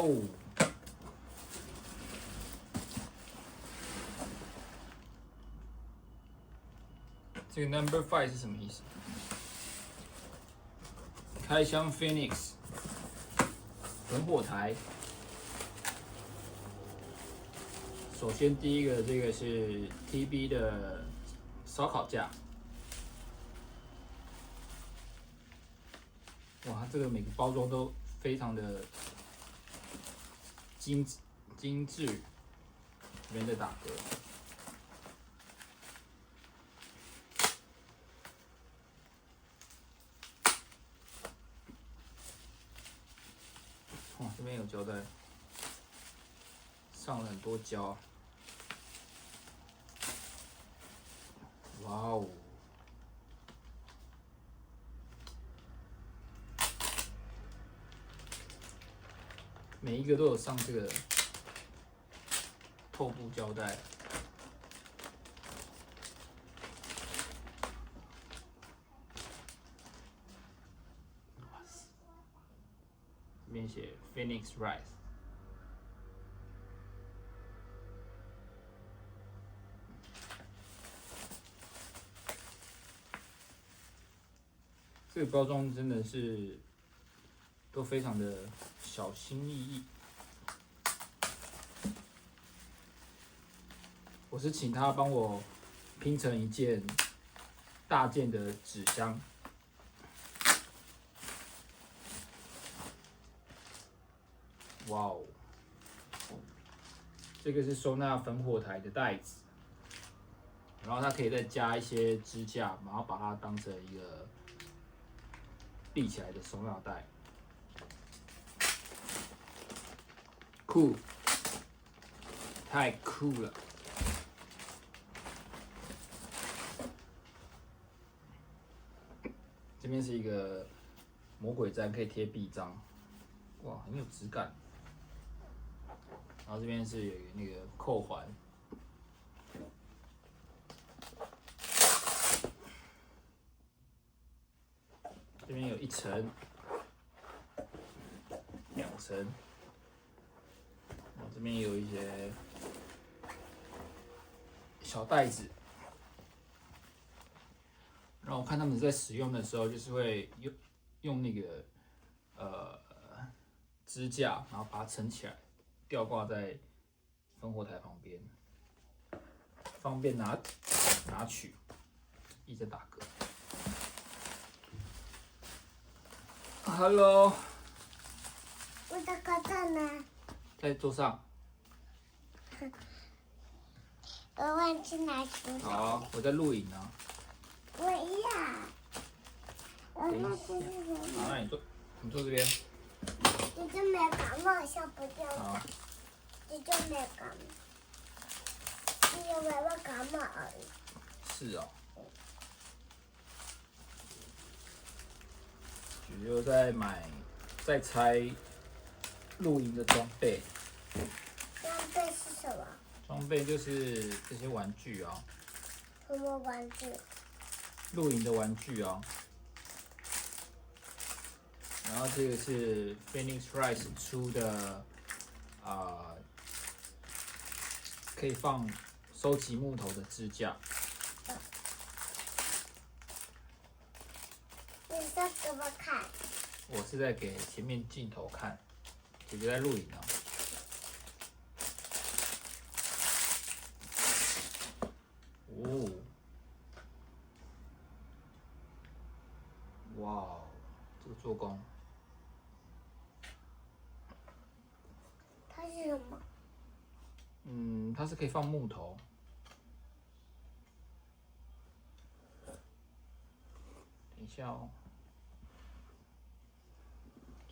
哦！这个 Number 5是什么意思？开箱 Phoenix 焚火台。首先第一个这个是 TB 的烧烤架。哇，这个每个包装都非常的精致，这边在打嗝。哇，这边有胶带，上了很多胶。哇哦！每一个都有上这个透布胶带。这边写 Phoenix Rice。这个包装真的是都非常的小心翼翼。我是请他帮我拼成一件大件的纸箱。哇哦！这个是收纳焚火台的袋子，然后它可以再加一些支架，然后把它当成一个立起来的收纳袋。酷，太酷了！这边是一个魔鬼毡，可以贴壁章，哇，很有质感。然后这边是有那个扣环，这边有1层、2层，然后这边有一些小袋子。然后我看他们在使用的时候，就是会用那个支架，然后把它撑起来，吊挂在烽火台旁边，方便拿取。一直打嗝。Hello， 我的口罩呢？在桌上。我忘记拿出来。好，我在录影呢。我要。我那这是什么？好，那你坐这边。你就没感冒，笑不掉。好。你就没感冒，你有没有感冒而已。是哦。许又再拆露营的装备。装备是什么？装备就是这些玩具啊。什么玩具？露营的玩具啊。然后这个是 Phoenix Rice 出的可以放收集木头的支架。你在给我看？我是在给前面镜头看，姐姐在录影啊。哦，哇，这个做工。它是什么？它是可以放木头。等一下哦，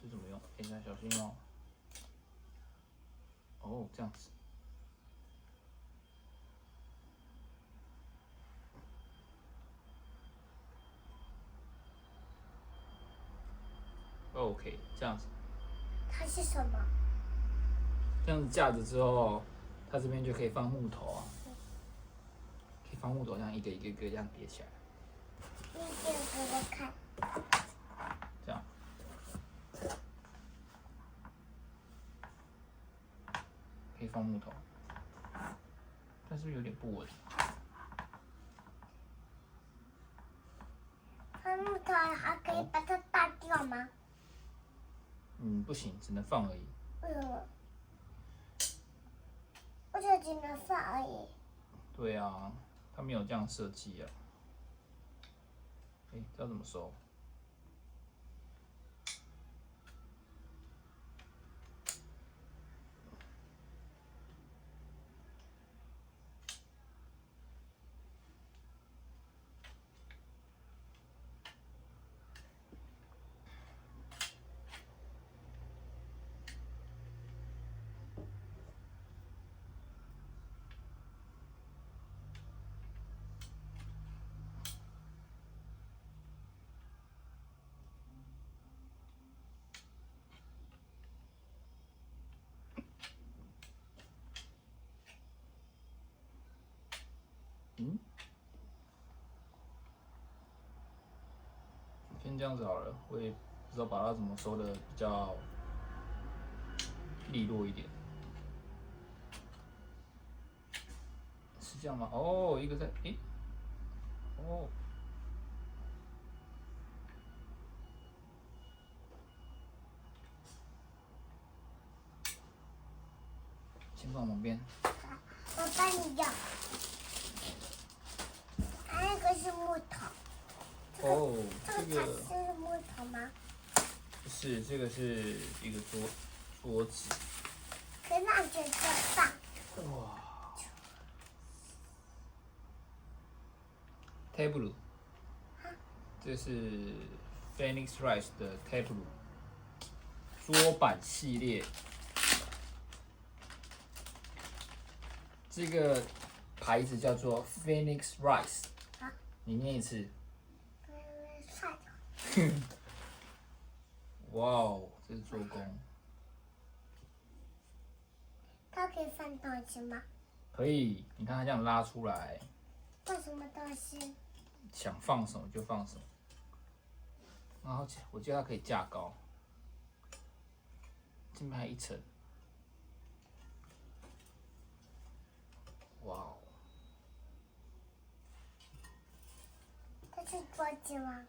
这怎么用？等一下，小心哦。哦，这样子。OK， 这样子。它是什么？这样子架着之后，它这边就可以放木头啊，可以放木头，这样一个一个一个这样叠起来。你点给我看。这样。放木头，但是有点不稳。放木头还可以把它打掉吗？不行，只能放而已。为什么？我就只能放而已。对啊，它没有这样设计啊。这要怎么收？先这样子好了，我也不知道把它怎么收的比较利落一点。是这样吗？哦，一个在，哦，先放旁边。我帮你要。那个是木头。哦，这个才是木头吗？不是，这个是一个桌子。可以让姐姐放。哇 ，table， 这是 Phoenix Rise 的 table 桌板系列。这个牌子叫做 Phoenix Rise， 你念一次。哇哦，这是做工。它可以放东西吗？可以，你看它这样拉出来，放什么东西？想放什么就放什么。然后我记得它可以架高，这边还有一层。哇哦！它是桌子吗？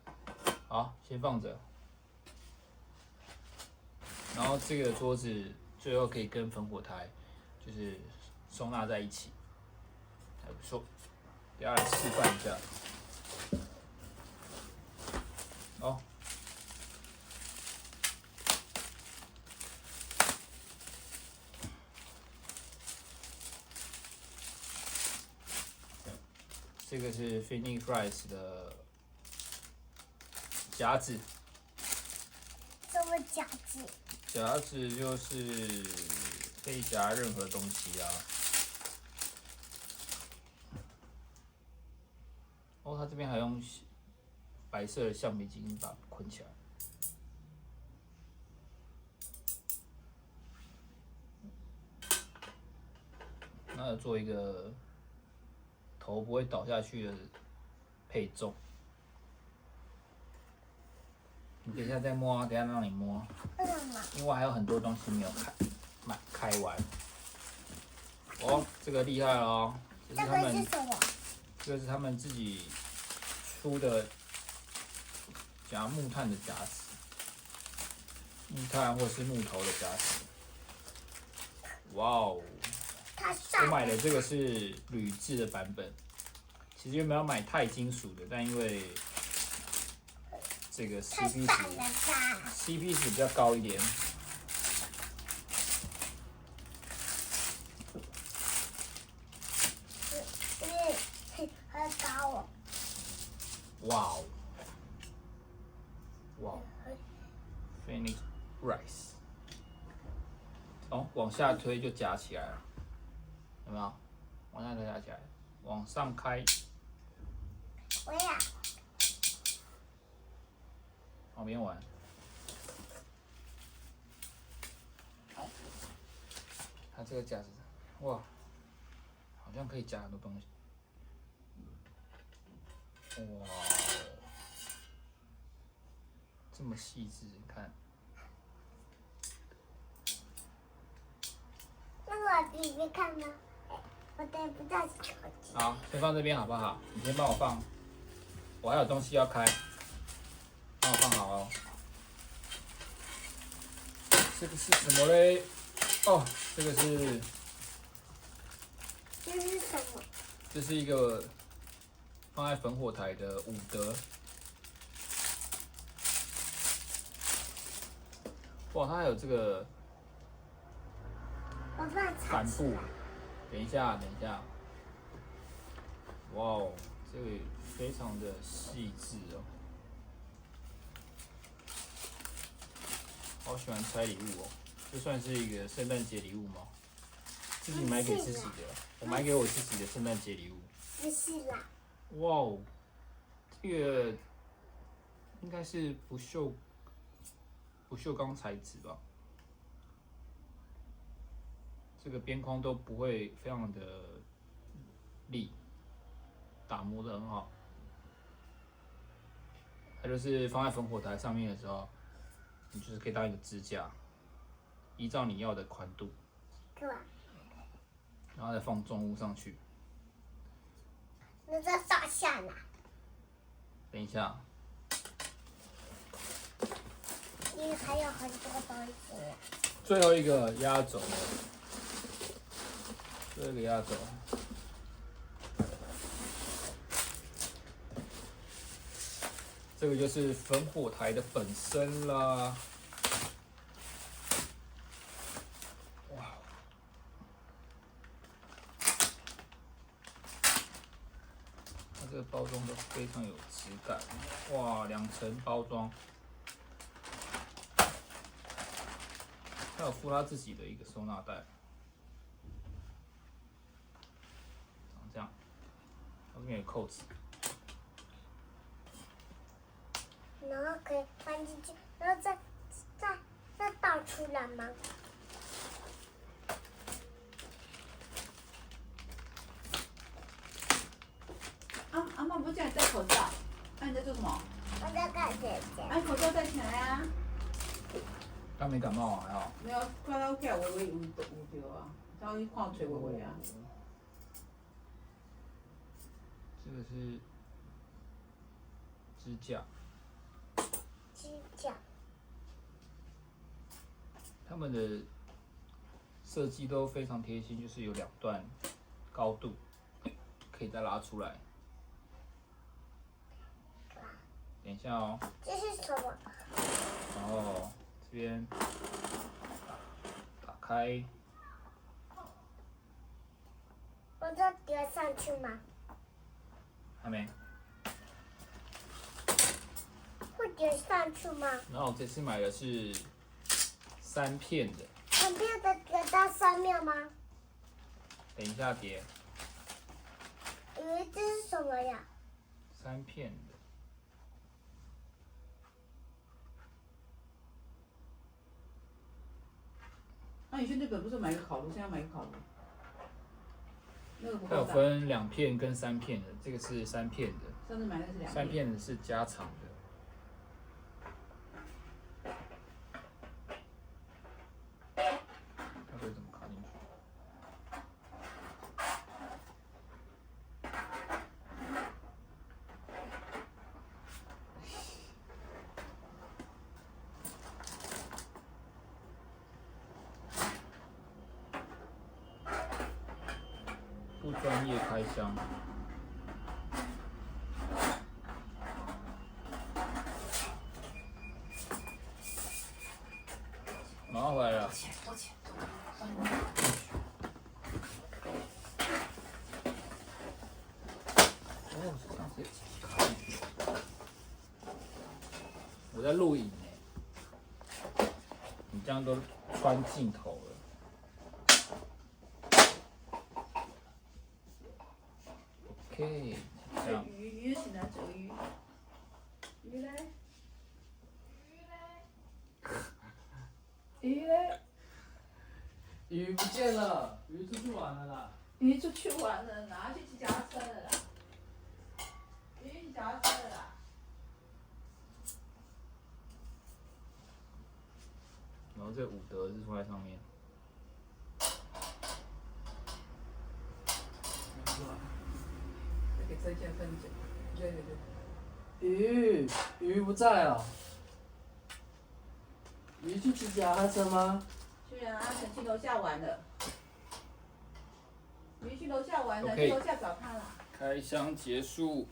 好，先放着。然后这个桌子最后可以跟烽火台就是收纳在一起，还不错。等下来示范一下。哦，这个是 Phoenix Rise 的夹子。什么夹子？夹子就是可以夹任何东西啊。哦，它这边还用白色的橡皮筋把它捆起来。那要做一个头不会倒下去的配重。你等一下再摸啊，等一下让你摸。为什么？因为还有很多东西没有开完。哦，这个厉害了哦！这个是什么？这个是他们自己出的夹木炭的夹子，木炭或是木头的夹子。哇哦！我买的这个是铝制的版本，其实原本要买钛金属的，但因为这个 CP 值比较高一点。很高哦。哇哦！哇 ，Phoenix Rise。哦，往下推就夹起来了，有没有？往下推夹起来，往上开。我呀。旁边玩。它这个夹子，哇，好像可以夹很多东西。哇，这么细致，你看。那我不里面看吗？我带不到手机。好，先放这边好不好？你先帮我放，我还有东西要开，帮我放好哦。这个是什么嘞？哦，这个是，这是什么？这是一个放在烽火台的伍德。哇，它还有这个我放帆布起来。。等一下，等一下。哇哦，这个非常的细致哦。好喜欢拆礼物哦，这算是一个圣诞节礼物吗？自己买给自己的，我买给我自己的圣诞节礼物。不是啦，哇哦，这个应该是不锈钢材质吧？这个边框都不会非常的利，打磨的很好。它就是放在烽火台上面的时候，你就是可以当一个支架，依照你要的宽度，对吧？然后再放重物上去。那再放下来，等一下，因为还有很多东西。最后一个压轴，最后一个压轴。这个就是烽火台的本身啦。哇，它这个包装都非常有质感。哇，2层包装，它有附它自己的一个收纳袋，长这样，后面有扣子。然后可以放进去，然后再倒出来吗？阿妈不叫你戴口罩，那你在做什么？我在看姐姐。把口罩戴起来啊！他没感冒啊，还好。没有，看到起来微微有着啊，稍微看嘴微微啊。这个是支架，支架。他们的设计都非常贴心，就是有2段高度，可以再拉出来。等一下哦，这是什么？然后这边打开，我这叠上去吗？还没。会叠上去吗？然后我这次买的是3片的，旁边的叠到上面吗？等一下叠以为这是什么呀？ 3片的。那你去日本不是买个烤炉，现在买个烤炉？那个不它有够大。分2片跟3片的，这个是3片的，上次买那是2 3片的是加长的。它会怎么卡进去？不专业开箱。马上回来了。多钱？哦，这样子卡进去。我在录影呢，你这样都穿镜头了。OK，这样。鱼是哪种鱼？鱼嘞？鱼嘞？鱼不见了，鱼出去玩了啦。鱼出去玩了，拿去骑脚踏车了啦。鱼骑脚踏车了啦。然后这伍德是放在上面。这件分解。对对对。鱼不在啊？鱼去骑脚踏车吗？去啊，阿成去楼下玩了。鱼去楼下玩了， OK 去楼下找他了。开箱结束。